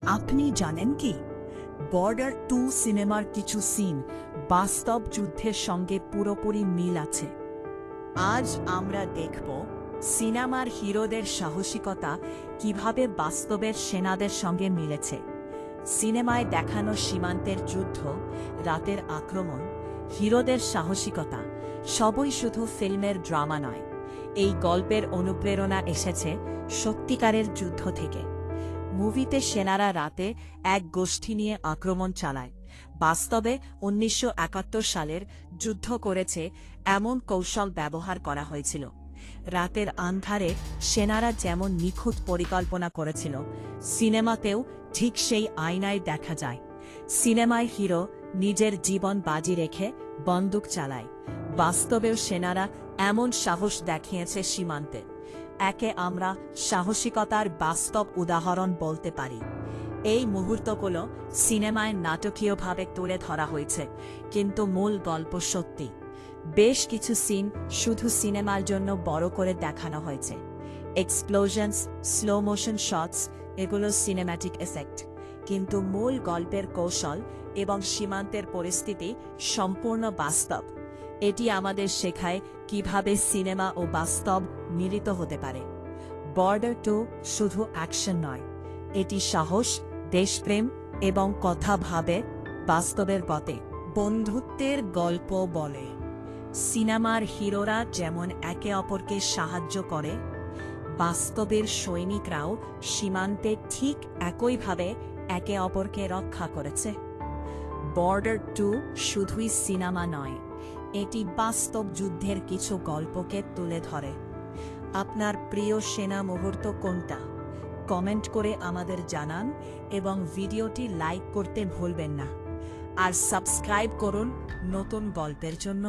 আপনি জানেন কি, বর্ডার 2 সিনেমার কিছু সিন বাস্তব যুদ্ধের সঙ্গে পুরোপুরি মিল আছে। আজ আমরা দেখব সিনেমার হিরোদের সাহসিকতা কিভাবে বাস্তবের সেনাদের সঙ্গে মিলেছে। সিনেমায় দেখানো সীমান্তের যুদ্ধ, রাতের আক্রমণ, হিরোদের সাহসিকতা সবই শুধু ফিল্মের ড্রামা নয়। এই গল্পের অনুপ্রেরণা এসেছে সত্যিকারের যুদ্ধ থেকে। মুভিতে সেনারা রাতে এক গোষ্ঠী নিয়ে আক্রমণ চালায়। বাস্তবে ১৯৭১ সালের যুদ্ধ করেছে এমন কৌশল ব্যবহার করা হয়েছিল। রাতের আন্ধারে সেনারা যেমন নিখুঁত পরিকল্পনা করেছিল, সিনেমাতেও ঠিক সেই আয়নায় দেখা যায়। সিনেমায় হিরো নিজের জীবন বাজি রেখে বন্দুক চালায়, বাস্তবেও সেনারা এমন সাহস দেখিয়েছে সীমান্তে। একে আমরা সাহসিকতার বাস্তব উদাহরণ বলতে পারি। এই মুহূর্তগুলো সিনেমায় নাটকীয়ভাবে তুলে ধরা হয়েছে, কিন্তু মূল গল্প সত্যি। বেশ কিছু সিন শুধু সিনেমার জন্য বড় করে দেখানো হয়েছে। এক্সপ্লোশনস, স্লো মোশন শটস, এগুলো সিনেম্যাটিক এফেক্ট, কিন্তু মূল গল্পের কৌশল এবং সীমান্তের পরিস্থিতি সম্পূর্ণ বাস্তব। এটি আমাদের শেখায় কিভাবে সিনেমা ও বাস্তব মিলিত হতে পারে। বর্ডার 2 শুধু অ্যাকশন নয়, এটি সাহস, দেশপ্রেম এবং কথা ভাবে বাস্তবের পথে বন্ধুত্বের গল্প বলে। সিনেমার হিরোরা যেমন একে অপরকে সাহায্য করে, বাস্তবের সৈনিকরাও সীমান্তে ঠিক একইভাবে একে অপরকে রক্ষা করেছে। বর্ডার 2 শুধুই সিনেমা নয়, এটি বাস্তব যুদ্ধের কিছু গল্পকে তুলে ধরে। আপনার প্রিয় সেনা মুহূর্ত কোনটা? কমেন্ট করে আমাদের জানান এবং ভিডিওটি লাইক করতে ভুলবেন না। আর সাবস্ক্রাইব করুন নতুন গল্পের জন্য।